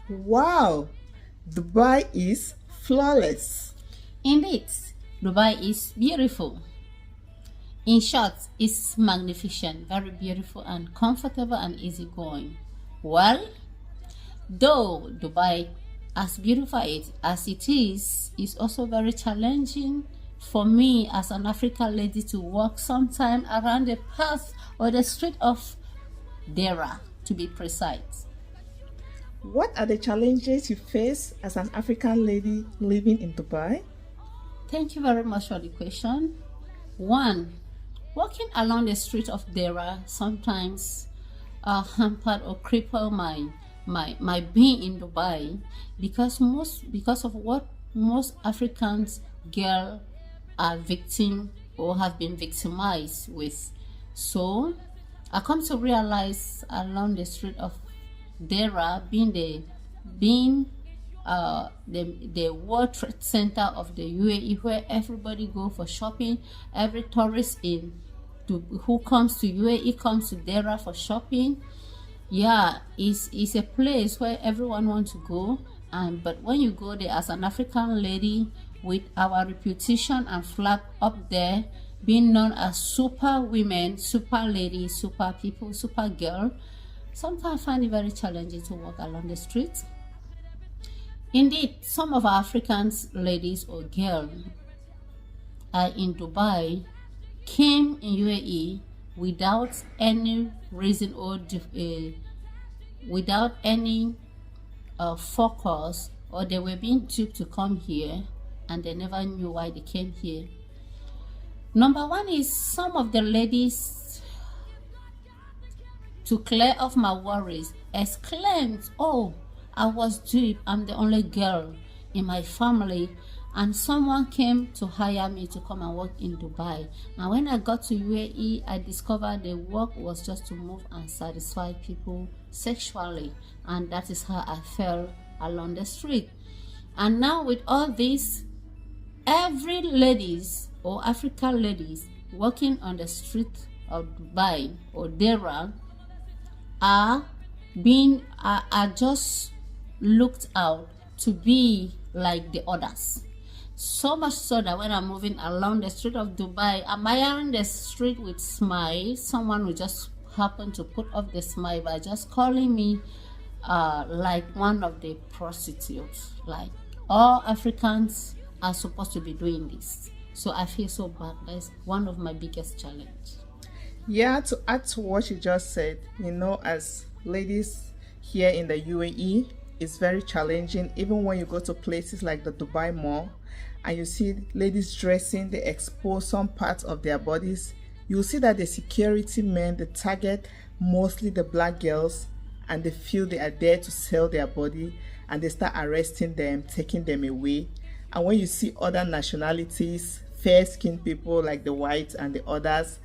Wow, Dubai is flawless. Indeed, Dubai is beautiful. In short, it's magnificent, very beautiful and comfortable and easygoing. Well, though Dubai, as beautiful as it is also very challenging for me as an African lady to walk sometime around the path or the street of Dera, to be precise. What are the challenges you face as an African lady living in Dubai? Thank you very much for the question. One, walking along the street of Dera sometimes hampered or crippled my being in Dubai because of what most Africans girls are victim or have been victimized with. So I come to realize along the street of Dera being the World Trade Center of the UAE, where everybody go for shopping. Every tourist who comes to UAE comes to Dera for shopping. Yeah, it's a place where everyone wants to go. But when you go there as an African lady with our reputation and flag up there, being known as super women, super ladies, super people, super girl, sometimes I find it very challenging to walk along the street. Indeed, some of our African ladies or girls in Dubai came in UAE without any reason or without any focus, or they were being duped to come here and they never knew why they came here. Number one is some of the ladies, to clear off my worries, exclaimed, "Oh, I was duped. I'm the only girl in my family, and someone came to hire me to come and work in Dubai." And when I got to UAE, I discovered the work was just to move and satisfy people sexually, and that is how I fell along the street. And now with all this, every ladies or African ladies walking on the street of Dubai or Dera are just looked out to be like the others. So much so that when I'm moving along the street of Dubai, I'm admiring the street with smile. Someone will just happen to put off the smile by just calling me like one of the prostitutes. Like all Africans are supposed to be doing this. So I feel so bad. That's one of my biggest challenges. Yeah, to add to what you just said, as ladies here in the UAE, it's very challenging. Even when you go to places like the Dubai Mall and you see ladies dressing, they expose some parts of their bodies. You'll see that the security men, they target mostly the black girls, and they feel they are there to sell their body, and they start arresting them, taking them away. And when you see other nationalities, fair-skinned people like the whites and the others,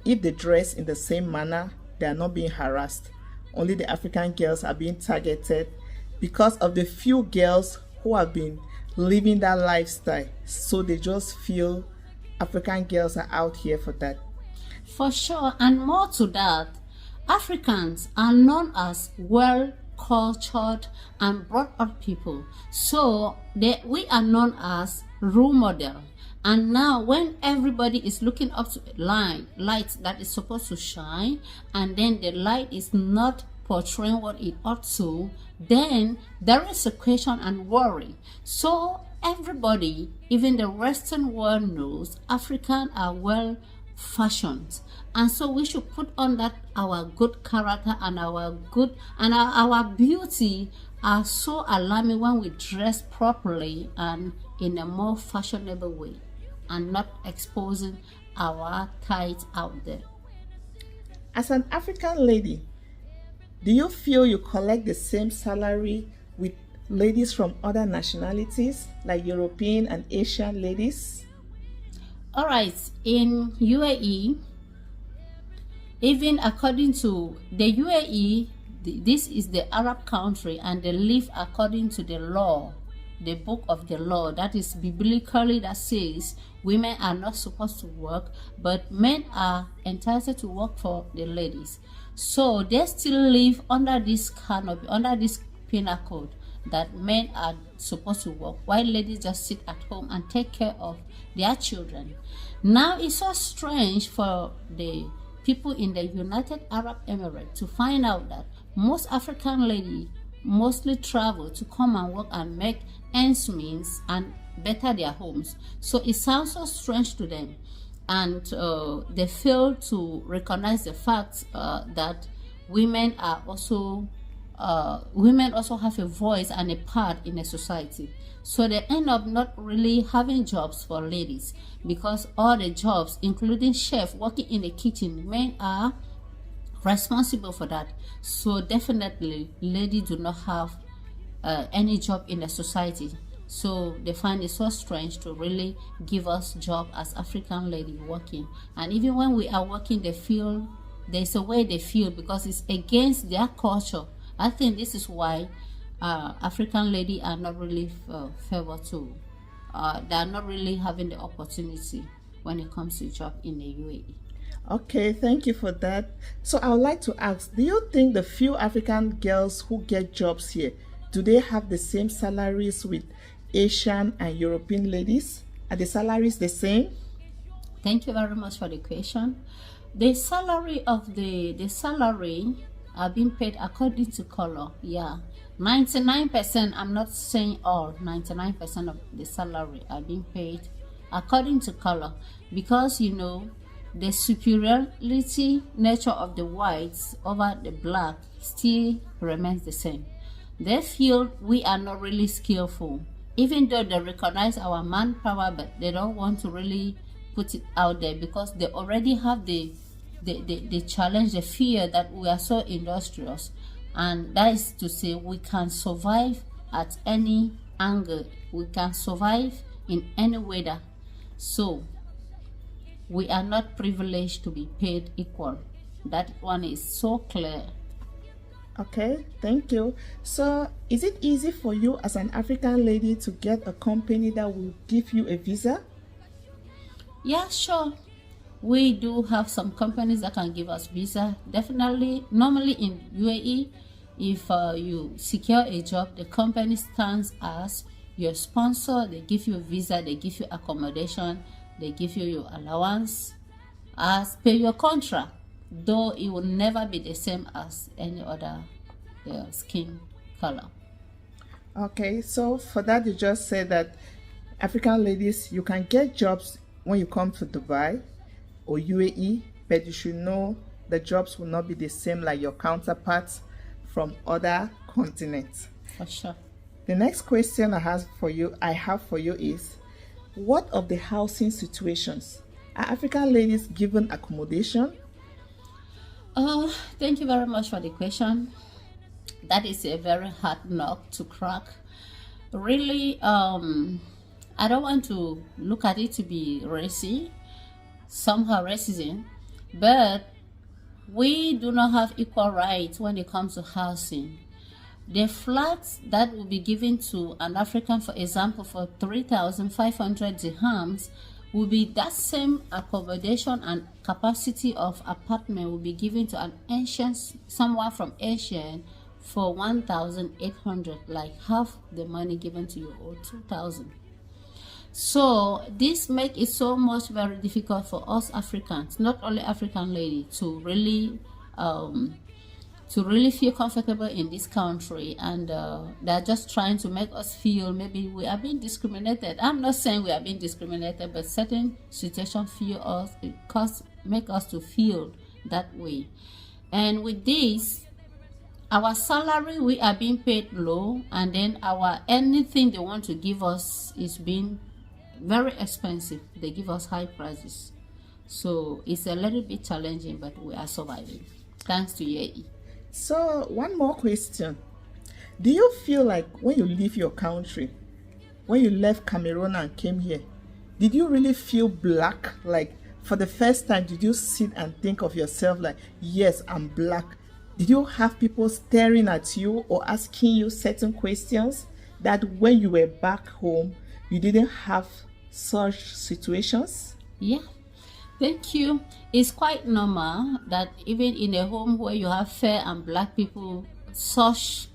if they dress in the same manner, they are not being harassed. Only the African girls are being targeted because of the few girls who have been living that lifestyle. So they just feel African girls are out here for that. For sure, and more to that, Africans are known as well cultured and brought up people, so we are known as role model. And now when everybody is looking up to a light that is supposed to shine, and then the light is not portraying what it ought to, then there is a question and worry. So everybody, even the Western world, knows Africans are well fashioned, and so we should put on that our good character and our beauty are so alarming when we dress properly and in a more fashionable way, and not exposing our tights out there. As an African lady, do you feel you collect the same salary with ladies from other nationalities like European and Asian ladies? All right, in UAE, even according to the UAE, this is the Arab country, and they live according to the law, the book of the law, that is biblically, that says women are not supposed to work, but men are entitled to work for the ladies. So they still live under this canopy, under this penal code. that men are supposed to work while ladies just sit at home and take care of their children. Now it's so strange for the people in the United Arab Emirates to find out that most African ladies mostly travel to come and work and make ends meet and better their homes. So it sounds so strange to them, and they fail to recognize the fact that women also have a voice and a part in a society. So they end up not really having jobs for ladies, because all the jobs, including chef, working in the kitchen, men are responsible for that. So definitely ladies do not have any job in the society. So they find it so strange to really give us job as African lady working. And even when we are working, they feel there's a way they feel because it's against their culture. I think this is why African lady are not really favored to. They are not really having the opportunity when it comes to job in the UAE. Okay, thank you for that. So I would like to ask, do you think the few African girls who get jobs here, do they have the same salaries with Asian and European ladies? Are the salaries the same? Thank you very much for the question. The salary are being paid according to color. Yeah, 99%. I'm not saying all. 99% of the salary are being paid according to color, because the superiority nature of the whites over the black still remains the same. They feel we are not really skillful, even though they recognize our manpower, but they don't want to really put it out there because they already have the challenge, the fear that we are so industrious, and that is to say we can survive at any angle, we can survive in any weather. So we are not privileged to be paid equal. That one is so clear. Okay, thank you. So is it easy for you as an African lady to get a company that will give you a visa? Yeah, sure. We do have some companies that can give us visa. Definitely, normally in UAE, if you secure a job, the company stands as your sponsor. They give you a visa, they give you accommodation, they give you your allowance as per your contract, though it will never be the same as any other skin color. Okay, so for that you just said that African ladies, you can get jobs when you come to Dubai or UAE, but you should know the jobs will not be the same like your counterparts from other continents. For sure. The next question I have for you is, what of the housing situations? Are African ladies given accommodation? Thank you very much for the question. That is a very hard nut to crack. Really, I don't want to look at it to be somehow racism, but we do not have equal rights when it comes to housing. The flats that will be given to an African, for example, for 3,500 dirhams, will be that same accommodation and capacity of apartment will be given to an Asian, someone from Asia, for 1,800, like half the money given to you, or 2,000. So this makes it so much very difficult for us Africans, not only African ladies, to really feel comfortable in this country, and they're just trying to make us feel maybe we are being discriminated. I'm not saying we are being discriminated, but certain situations make us to feel that way. And with this, our salary, we are being paid low, and then anything they want to give us is being very expensive. They give us high prices, so it's a little bit challenging, but we are surviving thanks to UAE. So one more question, do you feel like when you leave your country, when you left Cameroon and came here, did you really feel black? Like for the first time, did you sit and think of yourself like, yes, I'm black? Did you have people staring at you or asking you certain questions that when you were back home you didn't have such situations? Yeah, thank you. It's quite normal that even in a home where you have fair and black people, such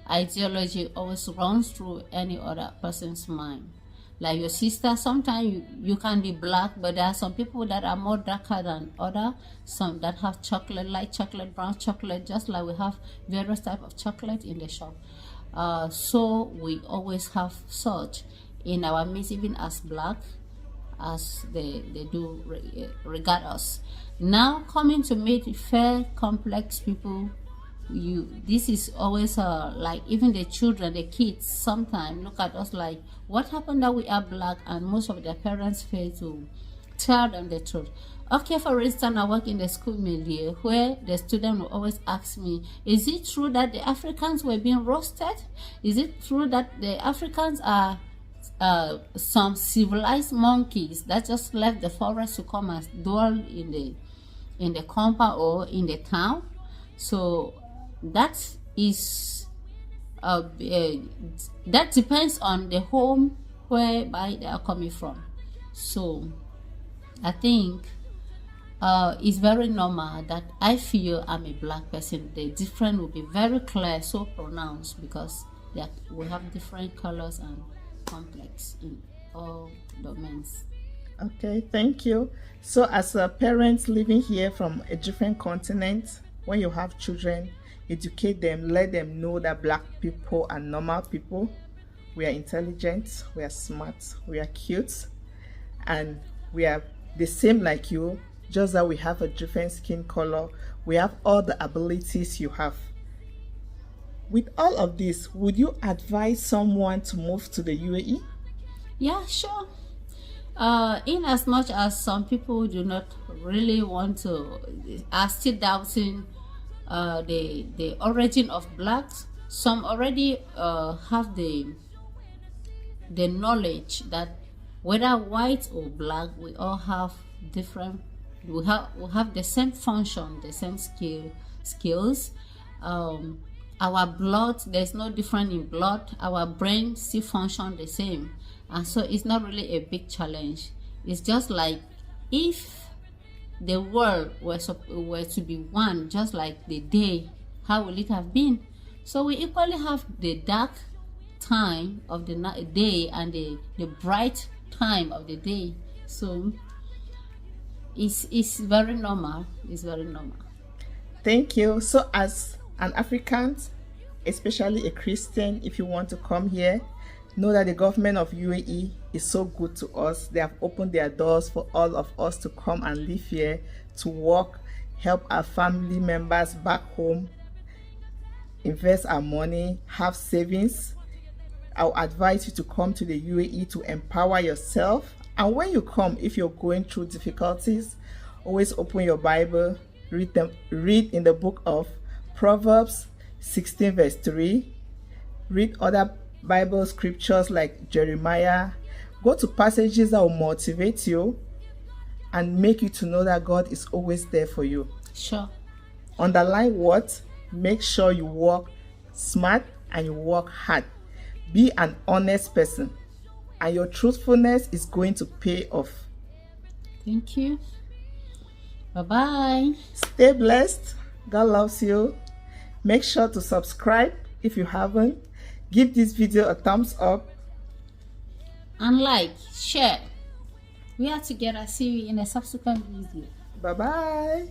ideology always runs through any other person's mind. Like your sister, sometimes you can be black, but there are some people that are more darker than other. Some that have chocolate, light chocolate, brown chocolate, just like we have various type of chocolate in the shop. So we always have such in our midst, even as black, as they do regard us. Now coming to meet fair, complex people, this is always like even the children, the kids sometimes look at us like, what happened that we are black, and most of their parents fail to tell them the truth. Okay, for instance, I work in the school milieu where the student will always ask me, is it true that the Africans were being roasted? Is it true that the Africans are some civilized monkeys that just left the forest to come and dwell in the compound or in the town? So that is that depends on the home whereby they are coming from. So I think it's very normal that I feel I'm a black person. The difference will be very clear, so pronounced, because we have different colors and complex in all domains. Okay, thank you. So as a parent living here from a different continent, when you have children, educate them, let them know that black people are normal people. We are intelligent, we are smart, we are cute, and we are the same like you, just that we have a different skin color. We have all the abilities you have. With all of this, would you advise someone to move to the UAE? Yeah, sure. In as much as some people do not really want to, are still doubting the origin of blacks, some already have the knowledge that whether white or black, we all have different, we have the same function, the same skills. Our blood, there's no difference in blood. Our brain still function the same, and so it's not really a big challenge. It's just like if the world were to be one, just like the day, how will it have been? So we equally have the dark time of the day and the bright time of the day. So it's very normal. It's very normal. Thank you. So as an African, especially a Christian, if you want to come here, know that the government of UAE is so good to us. They have opened their doors for all of us to come and live here, to work, help our family members back home, invest our money, have savings. I'll advise you to come to the UAE to empower yourself. And when you come, if you're going through difficulties, always open your Bible, read in the book of Proverbs 16 verse 3, read other Bible scriptures like Jeremiah. Go to passages that will motivate you and make you to know that God is always there for you. Sure. Underline what? Make sure you work smart and you work hard. Be an honest person, and your truthfulness is going to pay off. Thank you. Bye-bye. Stay blessed. God loves you. Make sure to subscribe if you haven't. Give this video a thumbs up. And like, share. We are together. See you in a subsequent video. Bye-bye.